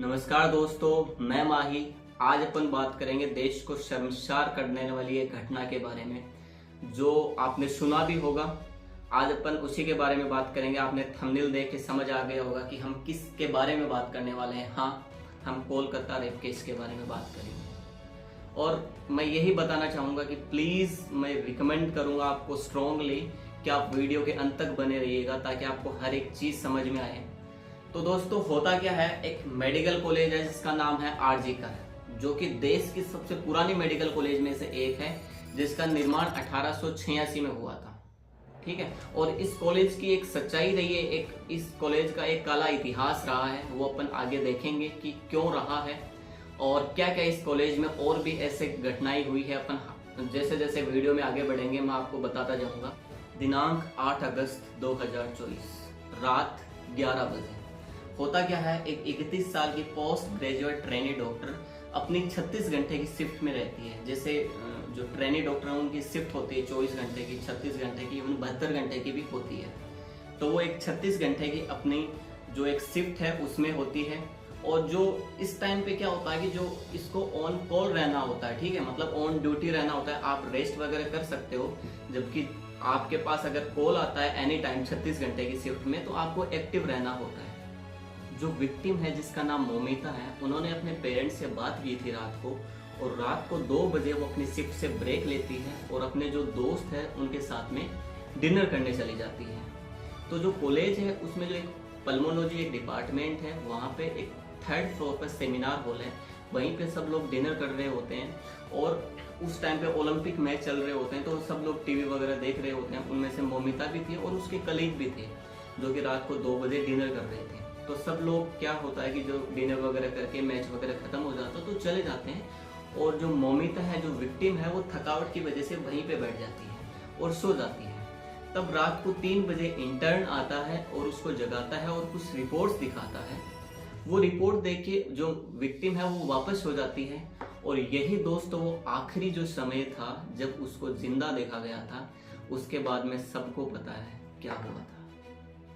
नमस्कार दोस्तों, मैं माही। आज अपन बात करेंगे देश को शर्मसार करने वाली एक घटना के बारे में जो आपने सुना भी होगा। आज अपन उसी के बारे में बात करेंगे। आपने थंबनेल देख के समझ आ गया होगा कि हम किस के बारे में बात करने वाले हैं। हाँ, हम कोलकाता रेप केस के बारे में बात करेंगे। और मैं यही बताना चाहूँगा कि प्लीज़ मैं रिकमेंड करूँगा आपको स्ट्रॉन्गली कि आप वीडियो के अंत तक बने रहिएगा ताकि आपको हर एक चीज़ समझ में आए। तो दोस्तों, होता क्या है, एक मेडिकल कॉलेज है जिसका नाम है आरजी कर, जो कि देश की सबसे पुरानी मेडिकल कॉलेज में से एक है, जिसका निर्माण 1886 में हुआ था। ठीक है। और इस कॉलेज की एक सच्चाई रही है, एक इस कॉलेज का एक काला इतिहास रहा है। वो अपन आगे देखेंगे कि क्यों रहा है और क्या क्या इस कॉलेज में और भी ऐसे घटनाएं हुई है। अपन जैसे जैसे वीडियो में आगे बढ़ेंगे मैं आपको बताता जाऊंगा। दिनांक 8 अगस्त 2024 रात 11 बजे होता क्या है, एक 31 साल की पोस्ट ग्रेजुएट ट्रेनी डॉक्टर अपनी 36 घंटे की शिफ्ट में रहती है। जैसे जो ट्रेनी डॉक्टर है उनकी शिफ्ट होती है 24 घंटे की, 36 घंटे की, 72 घंटे की भी होती है। तो वो एक 36 घंटे की अपनी जो एक शिफ्ट है उसमें होती है। और जो इस टाइम पे क्या होता है कि जो इसको ऑन कॉल रहना होता है, ठीक है, मतलब ऑन ड्यूटी रहना होता है। आप रेस्ट वगैरह कर सकते हो, जबकि आपके पास अगर कॉल आता है एनी टाइम 36 घंटे की शिफ्ट में तो आपको एक्टिव रहना होता है। जो विक्टिम है जिसका नाम मोमिता है, उन्होंने अपने पेरेंट्स से बात की थी रात को, और रात को 2 बजे वो अपनी शिफ्ट से ब्रेक लेती है और अपने जो दोस्त है उनके साथ में डिनर करने चली जाती है। तो जो कॉलेज है उसमें जो एक पल्मोलॉजी एक डिपार्टमेंट है, वहाँ पे एक 3rd फ्लोर पर सेमिनार हॉल है, वहीं पे सब लोग डिनर कर रहे होते हैं। और उस टाइम पे ओलंपिक मैच चल रहे होते हैं, तो सब लोग टीवी वगैरह देख रहे होते हैं। उनमें से मोमिता भी थी और उसके कलीग भी थे जो कि रात को 2 बजे डिनर कर रहे थे। तो सब लोग क्या होता है कि जो डिनर वगैरह करके मैच वगैरह खत्म हो जाता है तो चले जाते हैं। और जो मोमिता है, जो विक्टिम है, वो थकावट की वजह से वहीं पे बैठ जाती है और सो जाती है। तब रात को 3 बजे इंटर्न आता है और उसको जगाता है और कुछ रिपोर्ट्स दिखाता है। वो रिपोर्ट देख के जो विक्टिम है वो वापस हो जाती है। और यही दोस्तों वो आखिरी जो समय था जब उसको जिंदा देखा गया था। उसके बाद में सबको पता है क्या हुआ था।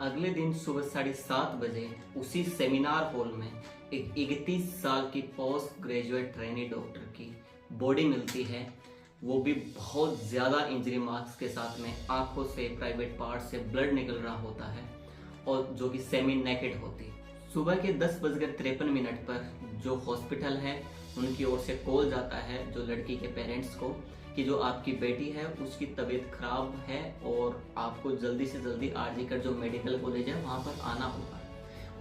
अगले दिन सुबह 7:30 बजे उसी सेमिनार हॉल में एक 31 साल की पोस्ट ग्रेजुएट ट्रेनी डॉक्टर की बॉडी मिलती है। वो भी बहुत ज़्यादा इंजरी मार्क्स के साथ में, आंखों से, प्राइवेट पार्ट से ब्लड निकल रहा होता है और जो कि सेमी नेकेड होती है। सुबह के 10:53 पर जो हॉस्पिटल है उनकी ओर से कॉल जाता है जो लड़की के पेरेंट्स को कि जो आपकी बेटी है उसकी तबीयत खराब है और आपको जल्दी से जल्दी आरजी कर जो मेडिकल कॉलेज है वहाँ पर आना होगा।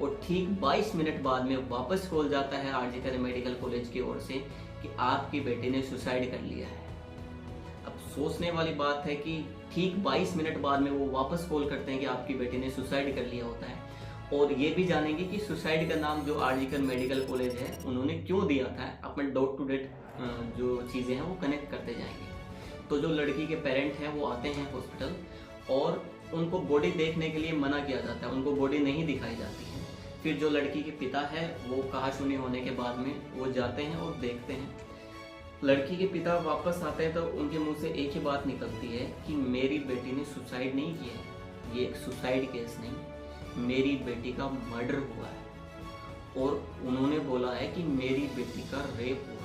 और ठीक 22 मिनट बाद में वापस कॉल जाता है आरजी कर मेडिकल कॉलेज की ओर से कि आपकी बेटी ने सुसाइड कर लिया है। अब सोचने वाली बात है कि ठीक 22 मिनट बाद में वो वापस कॉल करते हैं कि आपकी बेटी ने सुसाइड कर लिया होता है। और ये भी जानेंगे कि सुसाइड का नाम जो आरजी कर मेडिकल कॉलेज है उन्होंने क्यों दिया था। अपन डॉट टू डेट जो चीज़ें हैं वो कनेक्ट करते जाएंगे। तो जो लड़की के पेरेंट हैं वो आते हैं हॉस्पिटल और उनको बॉडी देखने के लिए मना किया जाता है, उनको बॉडी नहीं दिखाई जाती है। फिर जो लड़की के पिता है वो कहासुनी होने के बाद में वो जाते हैं और देखते हैं। लड़की के पिता वापस आते हैं तो उनके मुंह से एक ही बात निकलती है कि मेरी बेटी ने सुसाइड नहीं किया है, ये एक सुसाइड केस नहीं, मेरी बेटी का मर्डर हुआ है। और उन्होंने बोला है कि मेरी बेटी का रेप हुआ है।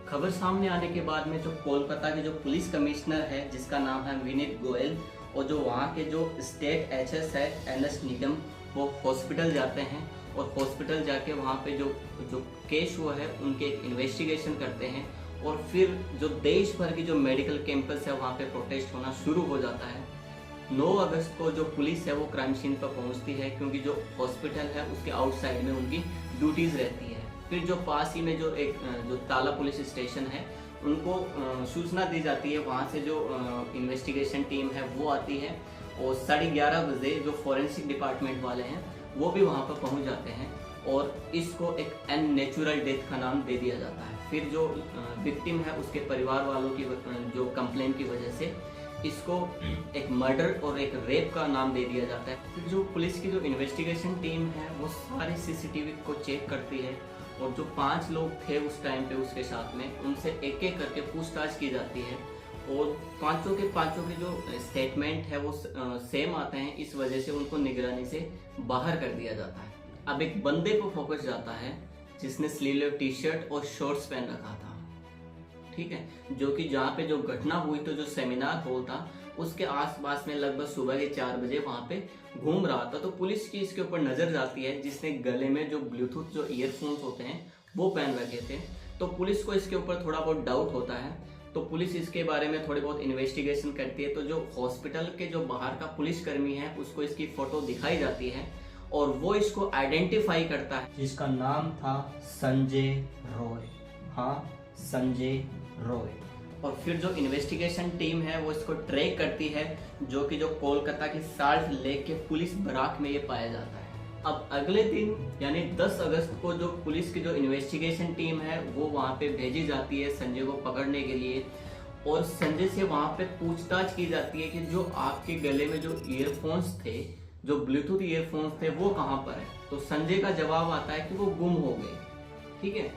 खबर सामने आने के बाद में जो कोलकाता के जो पुलिस कमिश्नर है जिसका नाम है विनीत गोयल, और जो वहाँ के जो स्टेट एचएस है एनएस निगम, वो हॉस्पिटल जाते हैं और हॉस्पिटल जाके वहाँ पे जो जो केस हुआ है उनके एक इन्वेस्टिगेशन करते हैं। और फिर जो देश भर की जो मेडिकल कैंपस है वहाँ पे प्रोटेस्ट होना शुरू हो जाता है। 9 अगस्त को जो पुलिस है वो क्राइम सीन पर पहुँचती है, क्योंकि जो हॉस्पिटल है उसके आउटसाइड में उनकी ड्यूटीज़ रहती है। फिर जो पास ही में जो ताला पुलिस स्टेशन है उनको सूचना दी जाती है। वहाँ से जो इन्वेस्टिगेशन टीम है वो आती है और 11:30 बजे जो फॉरेंसिक डिपार्टमेंट वाले हैं वो भी वहाँ पर पहुँच जाते हैं और इसको एक अननेचुरल डेथ का नाम दे दिया जाता है। फिर जो विक्टिम है उसके परिवार वालों की जो कंप्लेन की वजह से इसको एक मर्डर और एक रेप का नाम दे दिया जाता है। फिर जो पुलिस की जो इन्वेस्टिगेशन टीम है वो सारे सीसीटीवी को चेक करती है और जो 5 लोग थे उस टाइम पे उसके साथ में उनसे एक एक करके पूछताछ की जाती है। और पांचों के जो स्टेटमेंट है वो सेम आते हैं, इस वजह से उनको निगरानी से बाहर कर दिया जाता है। अब एक बंदे को फोकस जाता है जिसने स्लीवलेस टी शर्ट और शॉर्ट्स पहन रखा था, ठीक है, जो कि जहाँ पे जो घटना हुई तो जो सेमिनार हॉल था उसके आसपास में लगभग सुबह के 4 बजे वहां पे घूम रहा था। तो पुलिस की इसके ऊपर नजर जाती है, जिसने गले में जो ब्लूटूथ जो ईयरफोन्स होते हैं वो पहन रखे थे। तो पुलिस को इसके ऊपर थोड़ा बहुत डाउट होता है, तो पुलिस इसके बारे में थोड़ी बहुत इन्वेस्टिगेशन करती है। तो जो हॉस्पिटल के जो बाहर का पुलिसकर्मी है उसको इसकी फोटो दिखाई जाती है और वो इसको आइडेंटिफाई करता है, जिसका नाम था संजय रॉय। हाँ, संजय रॉय। और फिर जो इन्वेस्टिगेशन टीम है वो इसको ट्रैक करती है, जो कि जो कोलकाता की साल्ट लेक के पुलिस बराक में ये पाया जाता है। अब अगले दिन यानी 10 अगस्त को जो पुलिस की जो इन्वेस्टिगेशन टीम है वो वहां पे भेजी जाती है संजय को पकड़ने के लिए, और संजय से वहां पे पूछताछ की जाती है कि जो आपके गले में जो ईयरफोन्स थे, जो ब्लूटूथ ईयरफोन्स थे, वो कहाँ पर है। तो संजय का जवाब आता है कि वो गुम हो गए, ठीक है।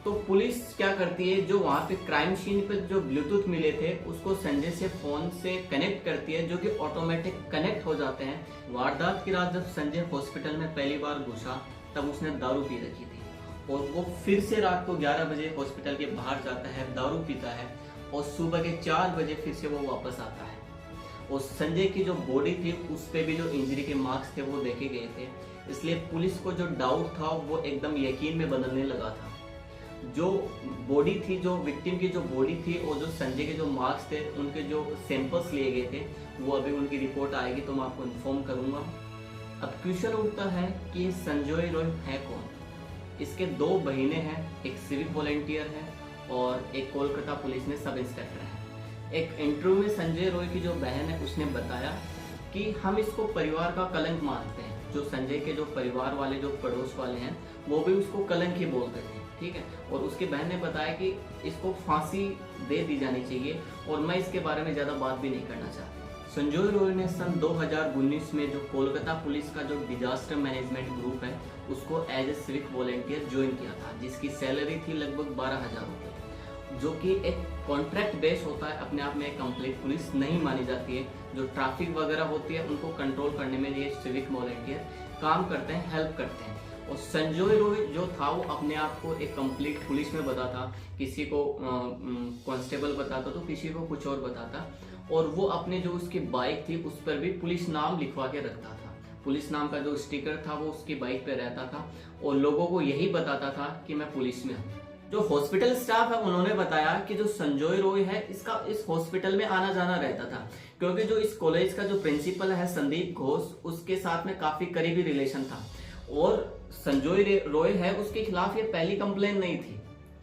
तो पुलिस क्या करती है, जो वहां पे क्राइम सीन पे जो ब्लूटूथ मिले थे उसको संजय से फोन से कनेक्ट करती है, जो कि ऑटोमेटिक कनेक्ट हो जाते हैं। वारदात की रात जब संजय हॉस्पिटल में पहली बार घुसा तब उसने दारू पी रखी थी, और वो फिर से रात को 11 बजे हॉस्पिटल के बाहर जाता है, दारू पीता है, और सुबह के 4 बजे फिर से वो वापस आता है। और संजय की जो बॉडी थी उस पे भी जो इंजरी के मार्क्स थे वो देखे गए थे, इसलिए पुलिस को जो डाउट था वो एकदम यकीन में बदलने लगा था। जो बॉडी थी, जो विक्टिम की जो बॉडी थी और जो संजय के जो मार्क्स थे उनके जो सैंपल्स लिए गए थे वो अभी उनकी रिपोर्ट आएगी तो मैं आपको इन्फॉर्म करूंगा। अब क्वेश्चन उठता है कि संजय रॉय है कौन। इसके 2 बहनें हैं, एक सिविक वॉलंटियर है और एक कोलकाता पुलिस में सब इंस्पेक्टर है। एक इंटरव्यू में संजय रॉय की जो बहन है उसने बताया कि हम इसको परिवार का कलंक मानते हैं। जो संजय के जो परिवार वाले जो पड़ोस वाले हैं वो भी उसको कलंक ही बोलते थे, ठीक है। और उसकी बहन ने बताया कि इसको फांसी दे दी जानी चाहिए, और मैं इसके बारे में ज्यादा बात भी नहीं करना चाहती। संजय रॉय ने सन 2019 में जो कोलकाता पुलिस का जो डिजास्टर मैनेजमेंट ग्रुप है उसको as a civic volunteer join किया था, जिसकी सैलरी थी लगभग 12,000 रुपये, जो कि एक कॉन्ट्रैक्ट बेस होता है। अपने आप में एक कंप्लीट पुलिस नहीं मानी जाती है। जो ट्रैफिक वगैरह होती है उनको कंट्रोल करने में ये सिविक वॉलंटियर काम करते हैं, हेल्प करते हैं। और संजय रॉय जो था वो अपने आप को एक कंप्लीट पुलिस में बताता, किसी को कांस्टेबल बताता तो किसी को कुछ और बताता, और वो अपने जो उसकी बाइक थी उस पर भी पुलिस नाम लिखवा के रखता था। पुलिस नाम का जो स्टिकर था वो उसकी बाइक पे रहता था और लोगों को यही बताता था कि मैं पुलिस में हूँ। जो हॉस्पिटल स्टाफ है उन्होंने बताया कि जो संजय रॉय है इसका इस हॉस्पिटल में आना जाना रहता था, क्योंकि जो इस कॉलेज का जो प्रिंसिपल है संदीप घोष, उसके साथ में काफी करीबी रिलेशन था। और संजय रॉय है उसके खिलाफ ये पहली कंप्लेन नहीं थी,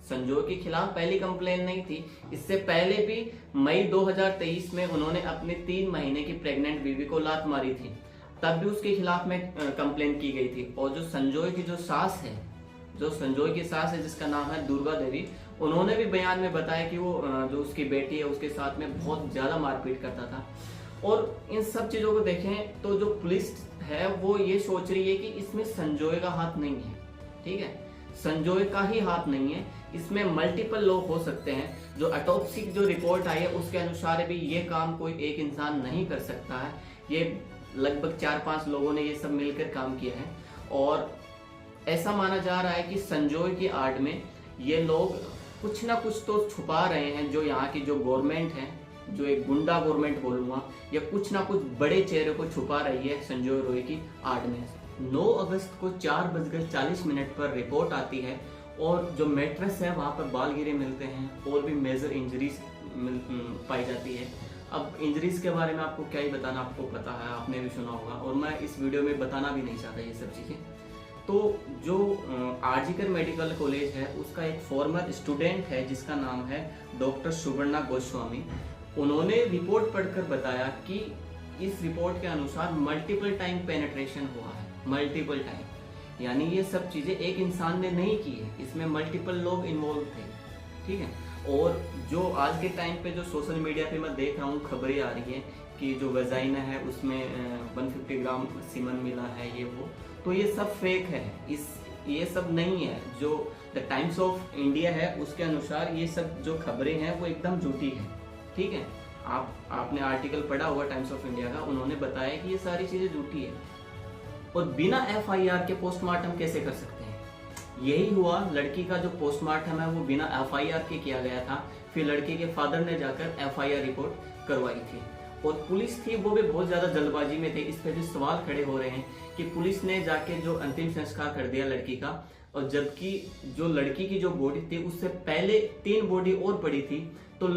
संजय के खिलाफ पहली कंप्लेन नहीं थी। इससे पहले भी मई 2023 में उन्होंने अपनी 3 महीने की प्रेग्नेंट बीवी को लात मारी थी, तब भी उसके खिलाफ में कंप्लेन की गई थी। और जो संजय की जो सास है, जो संजय की सास है जिसका नाम है दुर्गा देवी, उन्होंने भी बयान में बताया कि वो जो उसकी बेटी है उसके साथ में बहुत ज्यादा मारपीट करता था। और इन सब चीजों को देखें तो जो पुलिस है वो ये सोच रही है कि इसमें संजय का हाथ नहीं है, ठीक है, संजय का ही हाथ नहीं है, इसमें मल्टीपल लोग हो सकते हैं। जो ऑटोप्सी जो रिपोर्ट आई है उसके अनुसार भी ये काम कोई एक इंसान नहीं कर सकता है, ये लगभग 4-5 लोगों ने ये सब मिलकर काम किया है। और ऐसा माना जा रहा है कि संजय की आड़ में ये लोग कुछ ना कुछ तो छुपा रहे हैं। जो यहाँ की जो गवर्नमेंट है, जो एक गुंडा गवर्नमेंट बोलूंगा, या कुछ ना कुछ बड़े चेहरे को छुपा रही है संजय रॉय की आड़ में। 9 अगस्त को 4:40 पर रिपोर्ट आती है और जो मैट्रेस है वहां पर बाल गिरे मिलते हैं और भी मेजर इंजरीज पाई जाती है। अब इंजरीज के बारे में आपको क्या ही बताना, आपको पता है, आपने भी सुना होगा, और मैं इस वीडियो में बताना भी नहीं चाहता ये सब चीजें। तो जो आरजीकर मेडिकल कॉलेज है उसका एक फॉर्मर स्टूडेंट है जिसका नाम है डॉक्टर सुवर्णा गोस्वामी, उन्होंने रिपोर्ट पढ़कर बताया कि इस रिपोर्ट के अनुसार मल्टीपल टाइम पेनिट्रेशन हुआ है, मल्टीपल टाइम, यानी ये सब चीजें एक इंसान ने नहीं की है, इसमें मल्टीपल लोग इन्वॉल्व थे, ठीक है। और जो आज के टाइम पे जो सोशल मीडिया पे मैं देख रहा हूँ खबरें आ रही है कि जो वेजाइना है उसमें 150 ग्राम सीमन मिला है, ये वो, तो ये सब फेक है, ये सब नहीं है। जो द टाइम्स ऑफ इंडिया है उसके अनुसार ये सब जो खबरें हैं वो एकदम झूठी है, ठीक है। आपने आर्टिकल पढ़ा होगा टाइम्स ऑफ इंडिया का, उन्होंने बताया कि ये सारी चीजें झूठी है। और बिना एफआईआर के पोस्टमार्टम कैसे कर सकते हैं? यही हुआ, लड़की का जो पोस्टमार्टम है वो बिना एफआईआर के किया गया था। फिर लड़की के फादर ने जाकर एफआईआर रिपोर्ट करवाई थी और पुलिस थी वो भी बहुत ज्यादा जल्दबाजी में थे। इस पे भी सवाल खड़े हो रहे हैं कि पुलिस ने जाके जो अंतिम संस्कार कर दिया लड़की का, और जबकि जो लड़की की जो बॉडी थी उससे पहले 3 बॉडी और पड़ी थी। तो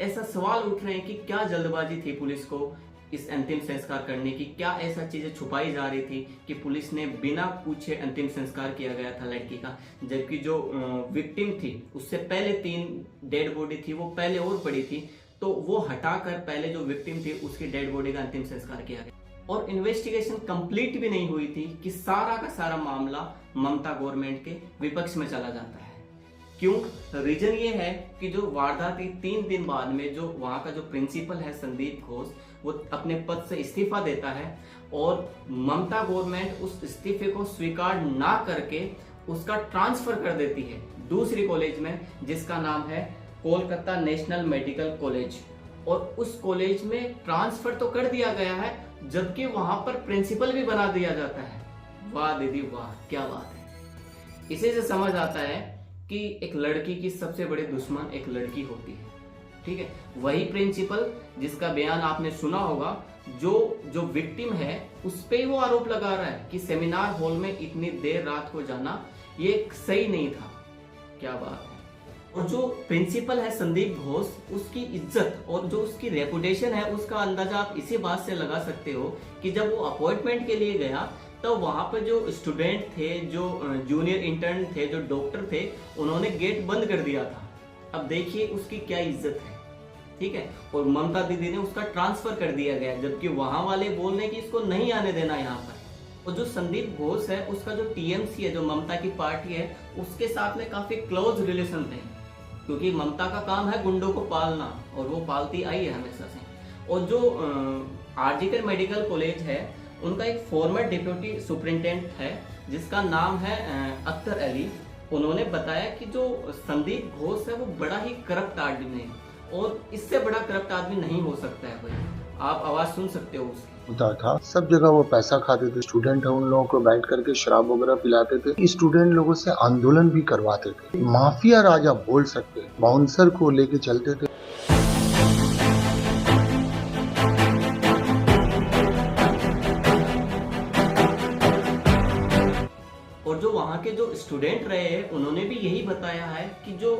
ऐसा सवाल उठ रहे हैं कि क्या जल्दबाजी थी पुलिस को इस अंतिम संस्कार करने की, क्या ऐसा चीजें छुपाई जा रही थी कि पुलिस ने बिना पूछे अंतिम संस्कार किया गया था लड़की का, जबकि जो विक्टिम थी उससे पहले 3 डेड बॉडी थी वो पहले और पड़ी थी, तो वो हटाकर पहले जो विक्टिम थी उसकी डेड बॉडी का अंतिम संस्कार किया गया। और इन्वेस्टिगेशन कंप्लीट भी नहीं हुई थी कि सारा का सारा मामला ममता गवर्नमेंट के विपक्ष में चला जाता है। क्यों? रीजन ये है कि जो वारदात की 3 दिन बाद में जो वहां का जो प्रिंसिपल है संदीप घोष, वो अपने पद से इस्तीफा देता है और ममता गवर्नमेंट उस इस्तीफे को स्वीकार ना करके उसका ट्रांसफर कर देती है दूसरी कॉलेज में, जिसका नाम है कोलकाता नेशनल मेडिकल कॉलेज। और उस कॉलेज में ट्रांसफर तो कर दिया गया है, जबकि वहां पर प्रिंसिपल भी बना दिया जाता है। वाह दीदी वाह, क्या बात है। इसी से समझ आता है कि एक लड़की की सबसे बड़ी दुश्मन एक लड़की होती है। ठीक है, वही प्रिंसिपल जिसका बयान आपने सुना होगा, जो विक्टिम है उस पे वो आरोप लगा रहा है कि सेमिनार हॉल में इतनी देर रात को जाना ये सही नहीं था। क्या बात है। और जो प्रिंसिपल है संदीप घोष, उसकी इज्जत और जो उसकी रेपुटेशन है उसका अंदाजा आप इसी बात से लगा सकते हो कि जब वो अपॉइंटमेंट के लिए गया तो वहां पर जो स्टूडेंट थे, जो जूनियर इंटर्न थे, जो डॉक्टर थे, उन्होंने गेट बंद कर दिया था। अब देखिए उसकी क्या इज्जत है। ठीक है, और ममता दीदी ने उसका ट्रांसफर कर दिया गया, जबकि वहां वाले बोल रहे हैं कि इसको नहीं आने देना यहाँ पर। और जो संदीप घोष है उसका जो टीएमसी है, जो ममता की पार्टी है, उसके साथ में काफी क्लोज रिलेशन थे, क्योंकि ममता का काम है गुंडों को पालना और वो पालती आई है हमेशा से। और जो आरजीकर मेडिकल कॉलेज है उनका एक फॉर्मर डिप्यूटी सुपरिटेंडेंट है जिसका नाम है अख्तर अली। उन्होंने बताया कि जो संदीप घोष है वो बड़ा ही करप्ट आदमी है और इससे बड़ा करप्ट आदमी नहीं हो सकता है भाई। आप आवाज सुन सकते हो उसकी। होता था सब जगह वो पैसा खाते थे, स्टूडेंट है उन लोगों को बैठ करके शराब वगैरह पिलाते थे, स्टूडेंट लोगों से आंदोलन भी करवाते थे, माफिया राजा बोल सकते, बाउंसर को लेके चलते थे। और जो वहाँ के जो स्टूडेंट रहे हैं उन्होंने भी यही बताया है कि जो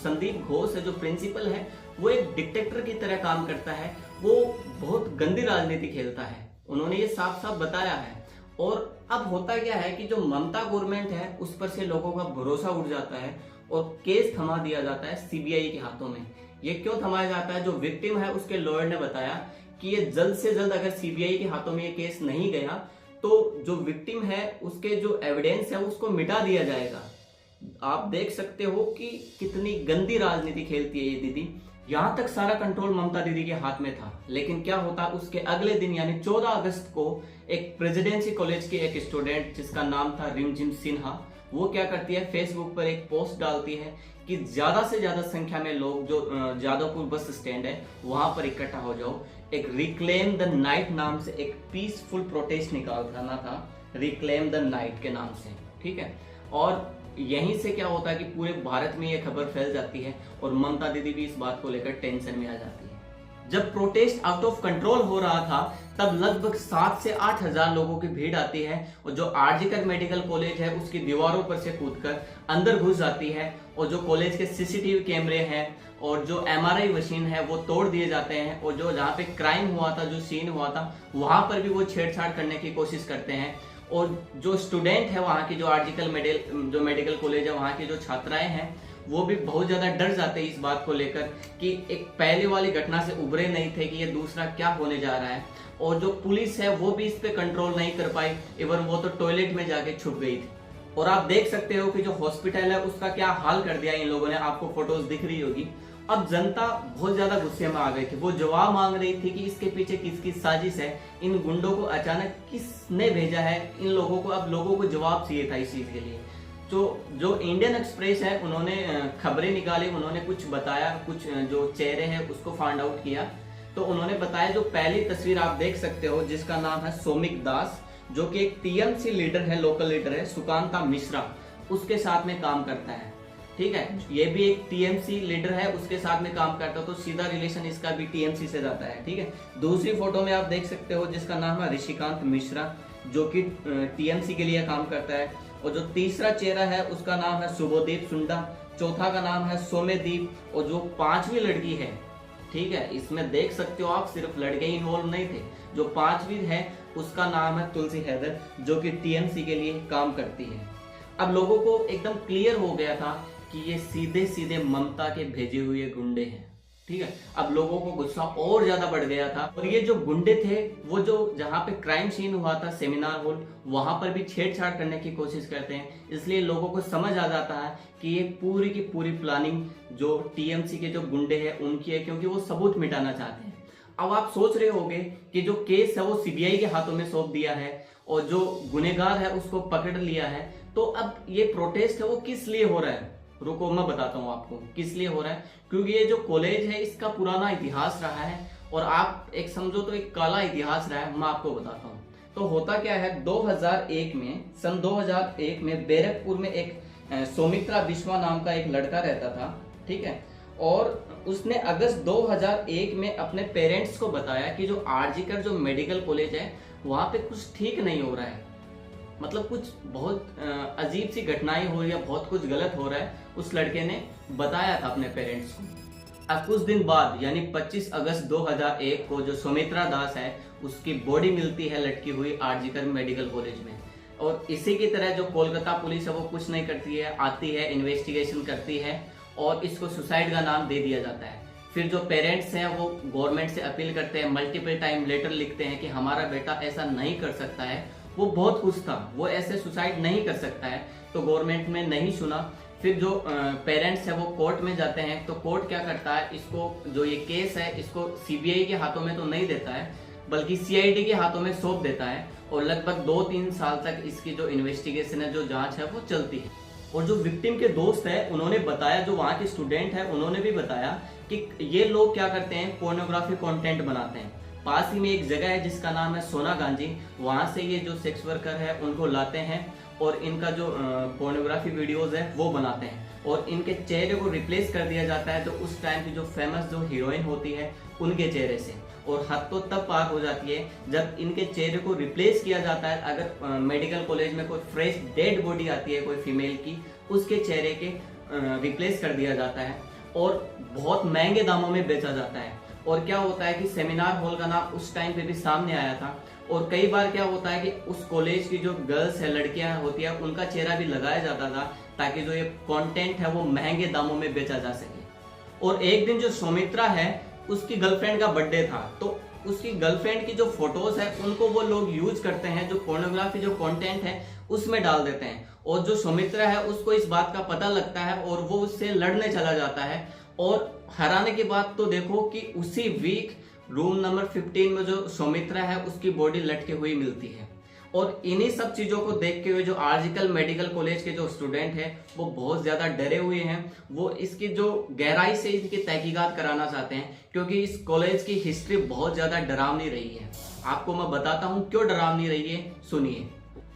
संदीप घोष है, जो प्रिंसिपल है, वो एक डिक्टेटर की तरह काम करता है, वो बहुत गंदी राजनीति खेलता है। उन्होंने ये साफ साफ बताया है। और अब होता क्या है कि जो ममता गवर्नमेंट है उस पर से लोगों का भरोसा उठ जाता है और केस थमा दिया जाता है सीबीआई के हाथों में। ये क्यों थमाया जाता है? जो विक्टिम है उसके लॉयर ने बताया कि ये जल्द से जल्द अगर सीबीआई के हाथों में ये केस नहीं गया तो जो विक्टिम है उसके जो एविडेंस है उसको मिटा दिया जाएगा। आप देख सकते हो कि कितनी गंदी राजनीति खेलती है ये दीदी। यहां तक सारा कंट्रोल ममता दीदी के हाथ में था, लेकिन क्या होता, उसके अगले दिन यानी 14 अगस्त को एक प्रेसिडेंसी कॉलेज की एक स्टूडेंट जिसका नाम था रिमझिम सिन्हा, वो क्या करती है, फेसबुक पर एक पोस्ट डालती है कि ज्यादा से ज्यादा संख्या में लोग जो जादवपुर बस स्टैंड है वहां पर इकट्ठा हो जाओ। एक रिक्लेम द नाइट नाम से एक पीसफुल प्रोटेस्ट निकालना था, रिक्लेम द नाइट के नाम से। ठीक है, और यहीं से क्या होता है कि पूरे भारत में ये खबर फैल जाती है और ममता दीदी भी इस बात को लेकर टेंशन में आ जाती है। जब प्रोटेस्ट आउट ऑफ कंट्रोल हो रहा था तब लगभग 7 से 8 हजार लोगों की भीड़ आती है और जो आरजीकर मेडिकल कॉलेज है उसकी दीवारों पर से कूदकर अंदर घुस जाती है और जो कॉलेज के सीसीटीवी कैमरे हैं और जो एमआरआई मशीन है वो तोड़ दिए जाते हैं और जो जहाँ पे क्राइम हुआ था, जो सीन हुआ था, वहां पर भी वो छेड़छाड़ करने की कोशिश करते हैं। और जो स्टूडेंट है वहाँ की, जो आरजीकर मेडिकल कॉलेज है, वहाँ की जो छात्राएं हैं वो भी बहुत ज्यादा डर जाते हैं इस बात को लेकर कि एक पहले वाली घटना से उभरे नहीं थे कि ये दूसरा क्या होने जा रहा है। और जो पुलिस है वो भी इस पे कंट्रोल नहीं कर पाई, इवन वो तो टॉयलेट में जाके छुप गई थी। और आप देख सकते हो कि जो हॉस्पिटल है उसका क्या हाल कर दिया इन लोगों ने, आपको फोटोज दिख रही होगी। अब जनता बहुत ज्यादा गुस्से में आ गई थी, वो जवाब मांग रही थी कि इसके पीछे किसकी साजिश है, इन गुंडों को अचानक किसने भेजा है, इन लोगों को अब लोगों को जवाब चाहिए था इस चीज के लिए। तो जो इंडियन एक्सप्रेस है उन्होंने खबरें निकाली, उन्होंने कुछ बताया, कुछ जो चेहरे हैं उसको फाइंड आउट किया। तो उन्होंने बताया, जो पहली तस्वीर आप देख सकते हो जिसका नाम है सौमिक दास, जो कि एक टीएमसी लीडर है, लोकल लीडर है, सुकांता मिश्रा, उसके साथ में काम करता है। ठीक है, ये भी एक टीएमसी लीडर है, उसके साथ में काम करता है, तो सीधा रिलेशन इसका भी टीएमसी से जाता है। ठीक है, दूसरी फोटो में आप देख सकते हो जिसका नाम है ऋषिकांत मिश्रा, जो कि टीएमसी के लिए काम करता है। और जो तीसरा चेहरा है उसका नाम है शुभोदीप सुंडा, चौथा का नाम है सौम्यदीप, और जो पांचवी लड़की है, ठीक है, इसमें देख सकते हो आप सिर्फ लड़के ही इन्वॉल्व नहीं थे, जो पांचवी है उसका नाम है तुलसी हैदर, जो कि टीएमसी के लिए काम करती है। अब लोगों को एकदम क्लियर हो गया था कि ये सीधे सीधे ममता के भेजे हुए गुंडे हैं। ठीक है, अब लोगों को गुस्सा और ज्यादा बढ़ गया था, और ये जो गुंडे थे वो जो जहां पे क्राइम सीन हुआ था सेमिनार हॉल, वहां पर भी छेड़छाड़ करने की कोशिश करते हैं। इसलिए लोगों को समझ आ जाता है कि ये पूरी की पूरी प्लानिंग जो टीएमसी के जो गुंडे हैं उनकी है, क्योंकि वो सबूत मिटाना चाहते हैं। अब आप सोच रहे होंगे कि जो केस है वो सीबीआई के हाथों में सौंप दिया है और जो गुनहगार है उसको पकड़ लिया है, तो अब ये प्रोटेस्ट है वो किस लिए हो रहा है? रुको मैं बताता हूँ आपको किस लिए हो रहा है। क्योंकि ये जो कॉलेज है इसका पुराना इतिहास रहा है, और आप एक समझो तो एक काला इतिहास रहा है। मैं आपको बताता हूँ। तो होता क्या है, 2001 में, सन 2001 में बैरकपुर में एक सौमित्रा बिश्वा नाम का एक लड़का रहता था। ठीक है, और उसने अगस्त 2001 में अपने पेरेंट्स को बताया कि जो आरजीकर जो मेडिकल कॉलेज है वहां पे कुछ ठीक नहीं हो रहा है, मतलब कुछ बहुत अजीब सी घटनाएं हो रही है, बहुत कुछ गलत हो रहा है। उस लड़के ने बताया था अपने पेरेंट्स को। अब कुछ दिन बाद यानी 25 अगस्त 2001 को जो सौमित्रा दास है उसकी बॉडी मिलती है लटकी हुई आरजीकर मेडिकल कॉलेज में। और इसी की तरह जो कोलकाता पुलिस है वो कुछ नहीं करती है, आती है, इन्वेस्टिगेशन करती है और इसको सुसाइड का नाम दे दिया जाता है। फिर जो पेरेंट्स हैं वो गवर्नमेंट से अपील करते हैं, मल्टीपल टाइम लेटर लिखते हैं कि हमारा बेटा ऐसा नहीं कर सकता है, वो बहुत खुश था, वो ऐसे सुसाइड नहीं कर सकता है। तो गवर्नमेंट में नहीं सुना। फिर जो पेरेंट्स है वो कोर्ट में जाते हैं, तो कोर्ट क्या करता है, इसको जो ये केस है इसको सीबीआई के हाथों में तो नहीं देता है, बल्कि सीआईडी के हाथों में सौंप देता है। और लगभग 2-3 साल तक इसकी जो इन्वेस्टिगेशन है, जो जांच है वो चलती है। और जो विक्टिम के दोस्त है उन्होंने बताया, जो वहाँ के स्टूडेंट है उन्होंने भी बताया कि ये लोग क्या करते हैं, पोर्नोग्राफी कंटेंट बनाते हैं। पास ही में एक जगह है जिसका नाम है सोना गांजी, वहां से ये जो सेक्स वर्कर है उनको लाते हैं और इनका जो पोर्नोग्राफी वीडियोस है वो बनाते हैं, और इनके चेहरे को रिप्लेस कर दिया जाता है जो उस टाइम की जो फेमस जो हीरोइन होती है उनके चेहरे से। और हद तो तब पार हो जाती है जब इनके चेहरे को रिप्लेस किया जाता है। अगर मेडिकल कॉलेज में कोई फ्रेश डेड बॉडी आती है कोई फीमेल की, उसके चेहरे के रिप्लेस कर दिया जाता है और बहुत महंगे दामों में बेचा जाता है। और क्या होता है कि सेमिनार हॉल का नाम उस टाइम पे भी सामने आया था। और कई बार क्या होता है कि उस कॉलेज की जो गर्ल्स है, लड़कियां होती है, उनका चेहरा भी लगाया जाता था ताकि जो ये कंटेंट है वो महंगे दामों में बेचा जा सके। और एक दिन जो सौमित्रा है उसकी गर्लफ्रेंड का बर्थडे था, तो उसकी गर्लफ्रेंड की जो फोटोज है उनको वो लोग यूज करते हैं, जो पोर्नोग्राफी जो कंटेंट है उसमें डाल देते हैं। और जो सौमित्रा है उसको इस बात का पता लगता है और वो उससे लड़ने चला जाता है। और हराने की बात तो देखो कि उसी वीक रूम नंबर 15 में जो सौमित्रा है उसकी बॉडी लटकी हुई मिलती है। और इन्हीं सब चीजों को देखते हुए जो आरजीकर मेडिकल कॉलेज के जो स्टूडेंट हैं वो बहुत ज्यादा डरे हुए हैं। वो इसकी जो गहराई से इसकी तहकीकात कराना चाहते हैं, क्योंकि इस कॉलेज की हिस्ट्री बहुत ज्यादा डरावनी रही है। आपको मैं बताता हूँ क्यों डरावनी रही है, सुनिए।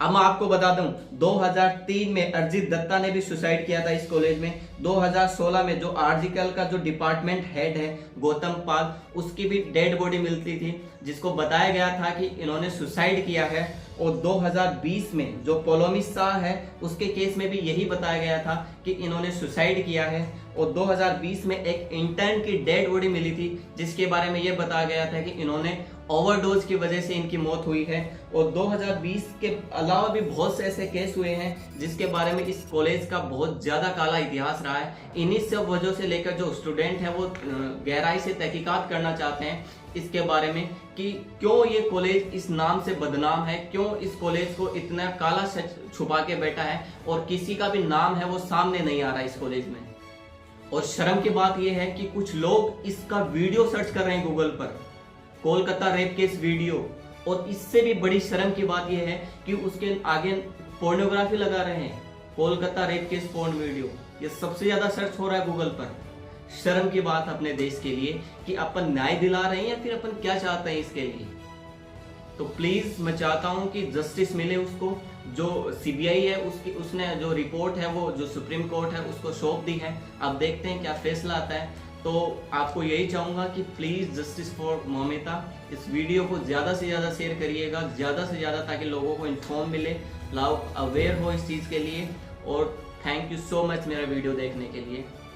अब मैं आपको बता दूं 2003 में अरिजीत दत्ता ने भी सुसाइड किया था इस कॉलेज में। 2016 में जो आरजीकर का जो डिपार्टमेंट हेड है गौतम पाल, उसकी भी डेड बॉडी मिलती थी जिसको बताया गया था कि इन्होंने सुसाइड किया है। और 2020 में जो पोलोमी शाह है उसके केस में भी यही बताया गया था कि इन्होंने सुसाइड किया है। और 2020 में एक इंटर्न की डेड बॉडी मिली थी जिसके बारे में यह बताया गया था कि इन्होंने ओवरडोज की वजह से इनकी मौत हुई है। और 2020 के अलावा भी बहुत से ऐसे केस हुए हैं जिसके बारे में इस कॉलेज का बहुत ज्यादा काला इतिहास रहा है। इन्हीं सब वजह से लेकर जो स्टूडेंट है वो गहराई से तहकीकात करना चाहते हैं इसके बारे में कि क्यों ये कॉलेज इस नाम से बदनाम है, क्यों इस कॉलेज को इतना काला सच छुपा के बैठा है और किसी का भी नाम है वो सामने नहीं आ रहा इस कॉलेज में। और शर्म की बात यह है कि कुछ लोग इसका वीडियो सर्च कर रहे हैं गूगल पर, कोलकाता रेप केस वीडियो। और इससे भी बड़ी शर्म की बात यह है कि उसके आगे पोर्नोग्राफी लगा रहे हैं, Kolkata rape case porn video. ये सबसे ज्यादा सर्च हो रहा है गूगल पर। शर्म की बात अपने देश के लिए कि अपन न्याय दिला रहे हैं या फिर अपन क्या चाहते हैं इसके लिए। तो प्लीज मैं चाहता हूं कि जस्टिस मिले उसको। जो सीबीआई है उसने जो रिपोर्ट है वो जो सुप्रीम कोर्ट है उसको सौंप दी है। अब देखते हैं क्या फैसला आता है। तो आपको यही चाहूंगा कि प्लीज जस्टिस फॉर मौमिता। इस वीडियो को ज्यादा से ज्यादा शेयर करिएगा, ज्यादा से ज्यादा, ताकि लोगों को इन्फॉर्म मिले, लोग अवेयर हो इस चीज के लिए। और थैंक यू सो मच मेरा वीडियो देखने के लिए।